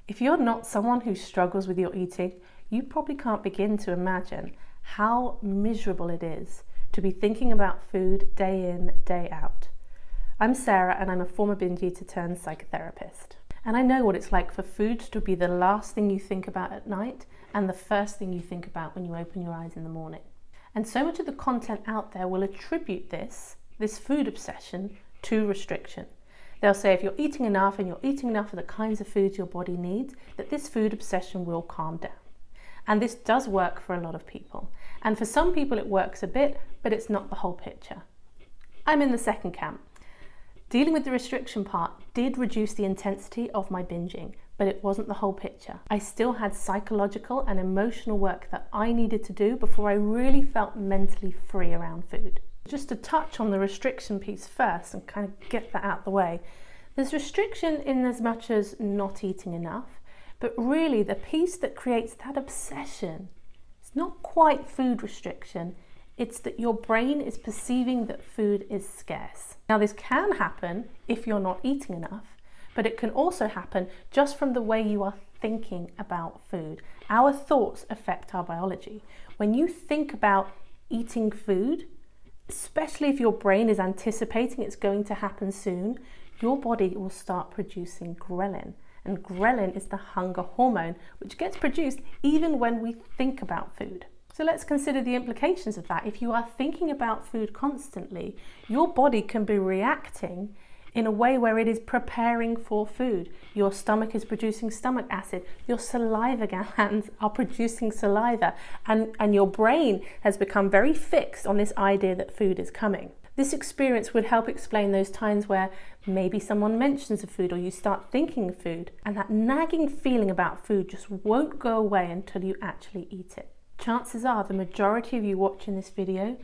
If you're not someone who struggles with your eating, you probably can't begin to imagine how miserable it is to be thinking about food day in, day out. I'm Sarah and I'm a former binge eater turned psychotherapist. And I know what it's like for food to be the last thing you think about at night and the first thing you think about when you open your eyes in the morning. And so much of the content out there will attribute this food obsession to restriction. They'll say if you're eating enough and you're eating enough of the kinds of foods your body needs, that this food obsession will calm down. And this does work for a lot of people. And for some people it works a bit, but it's not the whole picture. I'm in the second camp. Dealing with the restriction part did reduce the intensity of my binging, but it wasn't the whole picture. I still had psychological and emotional work that I needed to do before I really felt mentally free around food. Just to touch on the restriction piece first and kind of get that out the way. There's restriction in as much as not eating enough, but really the piece that creates that obsession, it's not quite food restriction, it's that your brain is perceiving that food is scarce. Now this can happen if you're not eating enough, but it can also happen just from the way you are thinking about food. Our thoughts affect our biology. When you think about eating food, especially if your brain is anticipating it's going to happen soon, your body will start producing ghrelin. And ghrelin is the hunger hormone, which gets produced even when we think about food. So let's consider the implications of that. If you are thinking about food constantly, your body can be reacting in a way where it is preparing for food. Your stomach is producing stomach acid, your saliva glands are producing saliva, and your brain has become very fixed on this idea that food is coming. This experience would help explain those times where maybe someone mentions a food or you start thinking of food, and that nagging feeling about food just won't go away until you actually eat it. Chances are the majority of you watching this video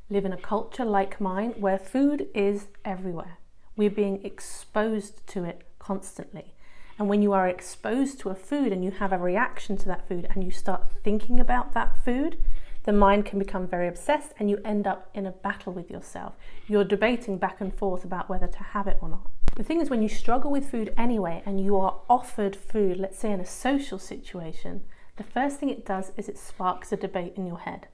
live in a culture like mine where food is everywhere. We're being exposed to it constantly. And when you are exposed to a food and you have a reaction to that food and you start thinking about that food, the mind can become very obsessed and you end up in a battle with yourself. You're debating back and forth about whether to have it or not. The thing is, when you struggle with food anyway and you are offered food, let's say in a social situation, the first thing it does is it sparks a debate in your head.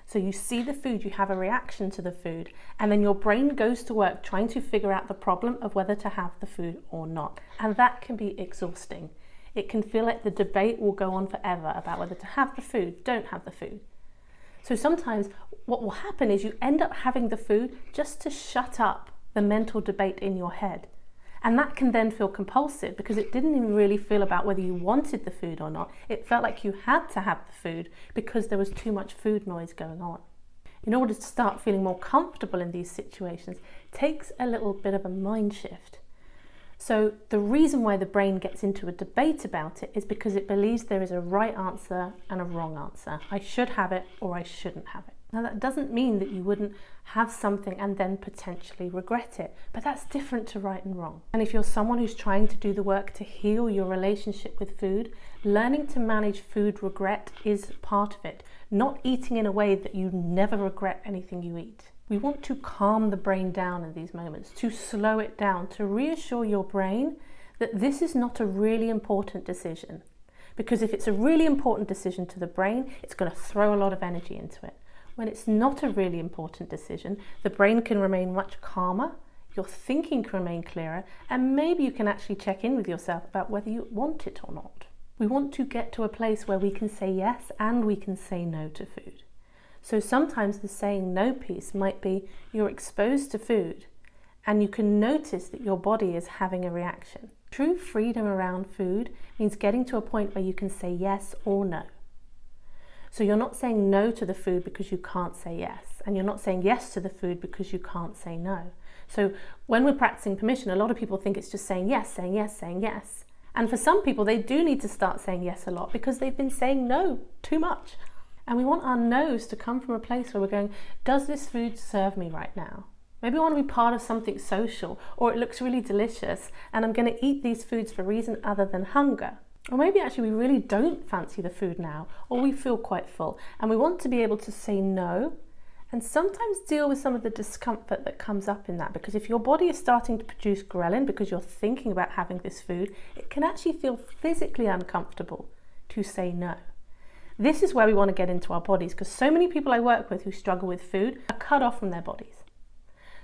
So you see the food, you have a reaction to the food, and then your brain goes to work trying to figure out the problem of whether to have the food or not. And that can be exhausting. It can feel like the debate will go on forever about whether to have the food, don't have the food. So sometimes what will happen is you end up having the food just to shut up the mental debate in your head. And that can then feel compulsive because it didn't even really feel about whether you wanted the food or not. It felt like you had to have the food because there was too much food noise going on. In order to start feeling more comfortable in these situations, it takes a little bit of a mind shift. So the reason why the brain gets into a debate about it is because it believes there is a right answer and a wrong answer. I should have it or I shouldn't have it. Now that doesn't mean that you wouldn't have something and then potentially regret it, but that's different to right and wrong. And if you're someone who's trying to do the work to heal your relationship with food, learning to manage food regret is part of it, not eating in a way that you never regret anything you eat. We want to calm the brain down in these moments, to slow it down, to reassure your brain that this is not a really important decision. Because if it's a really important decision to the brain, it's going to throw a lot of energy into it. When it's not a really important decision, the brain can remain much calmer, your thinking can remain clearer, and maybe you can actually check in with yourself about whether you want it or not. We want to get to a place where we can say yes and we can say no to food. So sometimes the saying no piece might be you're exposed to food and you can notice that your body is having a reaction. True freedom around food means getting to a point where you can say yes or no. So you're not saying no to the food because you can't say yes, and you're not saying yes to the food because you can't say no. So when we're practicing permission, a lot of people think it's just saying yes, saying yes, saying yes. And for some people, they do need to start saying yes a lot because they've been saying no too much. And we want our no's to come from a place where we're going, does this food serve me right now? Maybe I want to be part of something social, or it looks really delicious and I'm going to eat these foods for a reason other than hunger. Or maybe actually we really don't fancy the food now, or we feel quite full and we want to be able to say no and sometimes deal with some of the discomfort that comes up in that, because if your body is starting to produce ghrelin because you're thinking about having this food, it can actually feel physically uncomfortable to say no. This is where we want to get into our bodies, because so many people I work with who struggle with food are cut off from their bodies.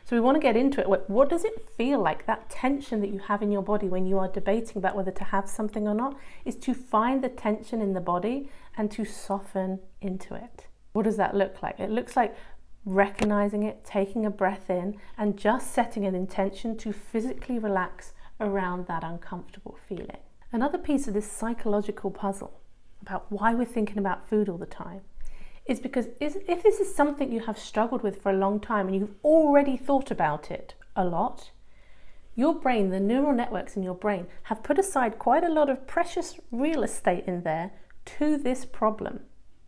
So we want to get into it. What does it feel like? That tension that you have in your body when you are debating about whether to have something or not, is to find the tension in the body and to soften into it. What does that look like? It looks like recognizing it, taking a breath in, and just setting an intention to physically relax around that uncomfortable feeling. Another piece of this psychological puzzle about why we're thinking about food all the time is because if this is something you have struggled with for a long time and you've already thought about it a lot, your brain, the neural networks in your brain, have put aside quite a lot of precious real estate in there to this problem.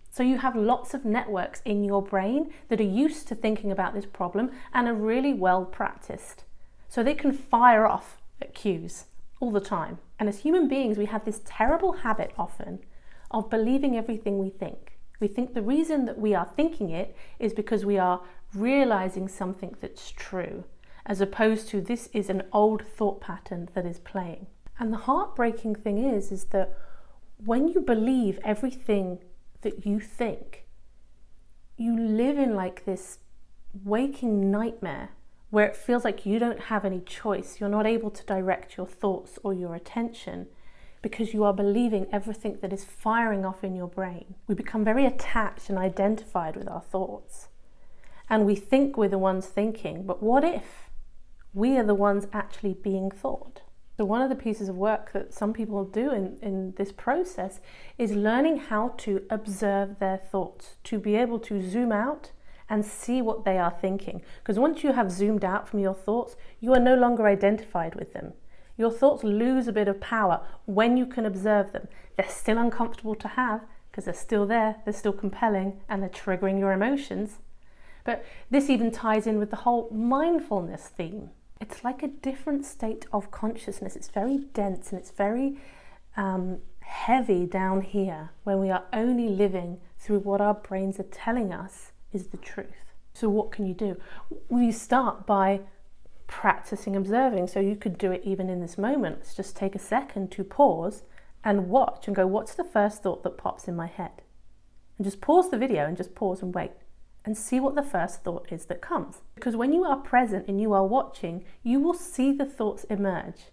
So you have lots of networks in your brain that are used to thinking about this problem and are really well practiced. So they can fire off at cues all the time. And as human beings, we have this terrible habit often of believing everything we think. We think the reason that we are thinking it is because we are realizing something that's true, as opposed to this is an old thought pattern that is playing. And the heartbreaking thing is that when you believe everything that you think, you live in like this waking nightmare where it feels like you don't have any choice. You're not able to direct your thoughts or your attention because you are believing everything that is firing off in your brain. We become very attached and identified with our thoughts. And we think we're the ones thinking, but what if we are the ones actually being thought? So one of the pieces of work that some people do in this process is learning how to observe their thoughts, to be able to zoom out and see what they are thinking. Because once you have zoomed out from your thoughts, you are no longer identified with them. Your thoughts lose a bit of power when you can observe them. They're still uncomfortable to have because they're still there, they're still compelling, and they're triggering your emotions. But this even ties in with the whole mindfulness theme. It's like a different state of consciousness. It's very dense and it's very heavy down here when we are only living through what our brains are telling us is the truth. So what can you do? Well, you start by practicing observing. So you could do it even in this moment. Let's just take a second to pause and watch and go, what's the first thought that pops in my head? And just pause the video and just pause and wait and see what the first thought is that comes. Because when you are present and you are watching, you will see the thoughts emerge,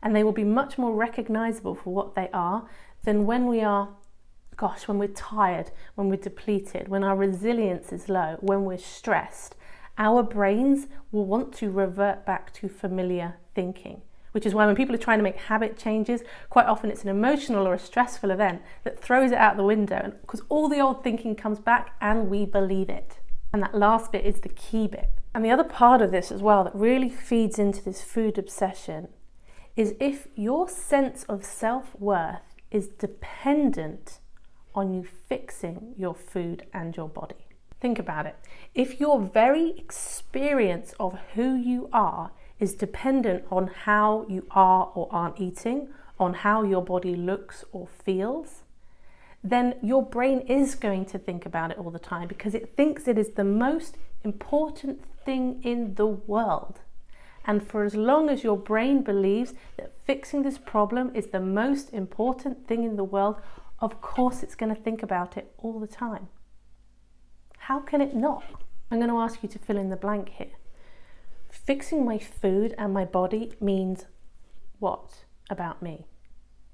and they will be much more recognizable for what they are than when we are, when we're tired, when we're depleted, when our resilience is low, when we're stressed. Our brains will want to revert back to familiar thinking, which is why when people are trying to make habit changes, quite often it's an emotional or a stressful event that throws it out the window, because all the old thinking comes back and we believe it. And that last bit is the key bit. And the other part of this as well that really feeds into this food obsession is if your sense of self-worth is dependent on you fixing your food and your body. Think about it. If your very experience of who you are is dependent on how you are or aren't eating, on how your body looks or feels, then your brain is going to think about it all the time because it thinks it is the most important thing in the world. And for as long as your brain believes that fixing this problem is the most important thing in the world, of course it's going to think about it all the time. How can it not? I'm going to ask you to fill in the blank here. Fixing my food and my body means what about me?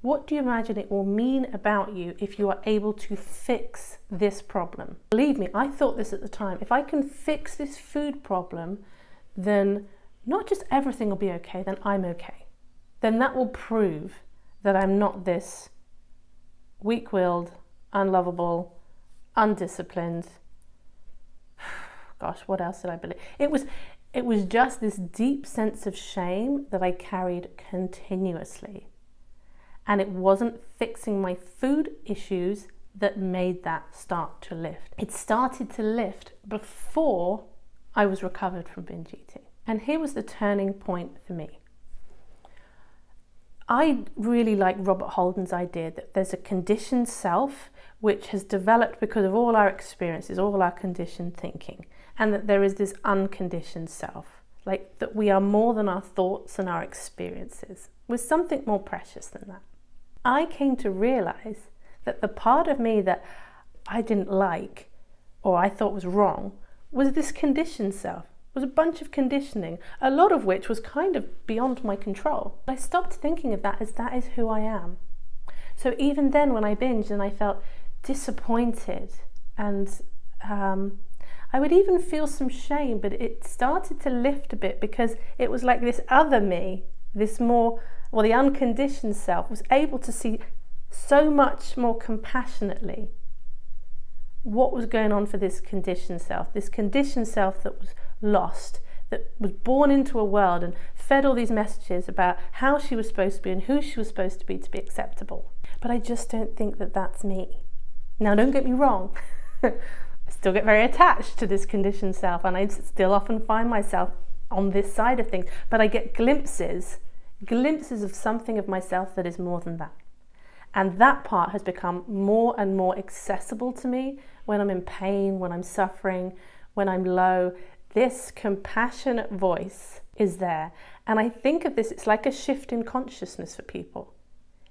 What do you imagine it will mean about you if you are able to fix this problem? Believe me, I thought this at the time. If I can fix this food problem, then not just everything will be okay, then I'm okay. Then that will prove that I'm not this weak-willed, unlovable, undisciplined. Gosh, what else did I believe? It was just this deep sense of shame that I carried continuously. And it wasn't fixing my food issues that made that start to lift. It started to lift before I was recovered from binge eating. And here was the turning point for me. I really like Robert Holden's idea that there's a conditioned self which has developed because of all our experiences, all our conditioned thinking, and that there is this unconditioned self, like that we are more than our thoughts and our experiences. We're something more precious than that. I came to realize that the part of me that I didn't like or I thought was wrong was this conditioned self. It was a bunch of conditioning, a lot of which was kind of beyond my control. I stopped thinking of that is who I am. So even then when I binged and I felt disappointed and I would even feel some shame, but it started to lift a bit because it was like this other me, this more, well, the unconditioned self was able to see so much more compassionately what was going on for this conditioned self that was lost, that was born into a world and fed all these messages about how she was supposed to be and who she was supposed to be acceptable. But I just don't think that that's me. Now, don't get me wrong. I still get very attached to this conditioned self, and I still often find myself on this side of things, but I get glimpses of something of myself that is more than that. And that part has become more and more accessible to me when I'm in pain, when I'm suffering, when I'm low. This compassionate voice is there. And I think of this, it's like a shift in consciousness for people.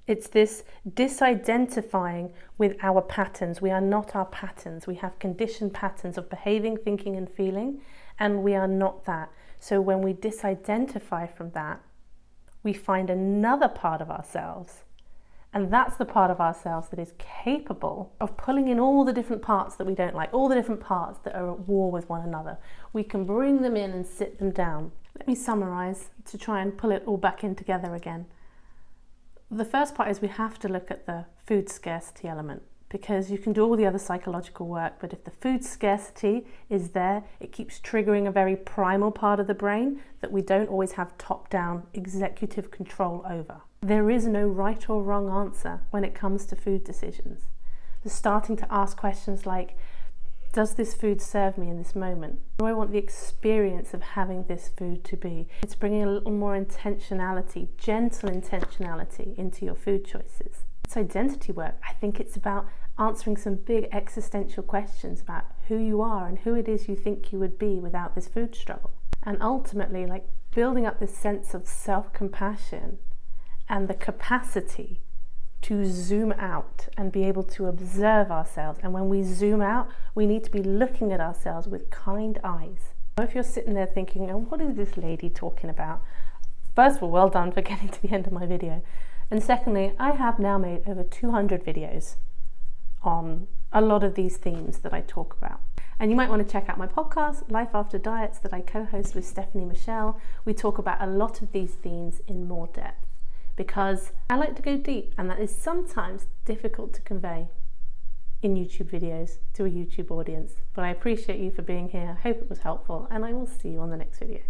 It's this disidentifying with our patterns. We are not our patterns. We have conditioned patterns of behaving, thinking, and feeling, and we are not that. So when we disidentify from that, we find another part of ourselves. And that's the part of ourselves that is capable of pulling in all the different parts that we don't like, all the different parts that are at war with one another. We can bring them in and sit them down. Let me summarize to try and pull it all back in together again. The first part is we have to look at the food scarcity element, because you can do all the other psychological work, but if the food scarcity is there, it keeps triggering a very primal part of the brain that we don't always have top-down executive control over. There is no right or wrong answer when it comes to food decisions. Just starting to ask questions like, does this food serve me in this moment? Do I want the experience of having this food to be? It's bringing a little more intentionality, gentle intentionality into your food choices. It's identity work. I think it's about answering some big existential questions about who you are and who it is you think you would be without this food struggle. And ultimately, like building up this sense of self-compassion and the capacity to zoom out and be able to observe ourselves. And when we zoom out, we need to be looking at ourselves with kind eyes. If you're sitting there thinking, oh, what is this lady talking about? First of all, well done for getting to the end of my video. And secondly, I have now made over 200 videos on a lot of these themes that I talk about. And you might want to check out my podcast, Life After Diets, that I co-host with Stephanie Michelle. We talk about a lot of these themes in more depth, because I like to go deep, and that is sometimes difficult to convey in YouTube videos to a YouTube audience. But I appreciate you for being here. I hope it was helpful, and I will see you on the next video.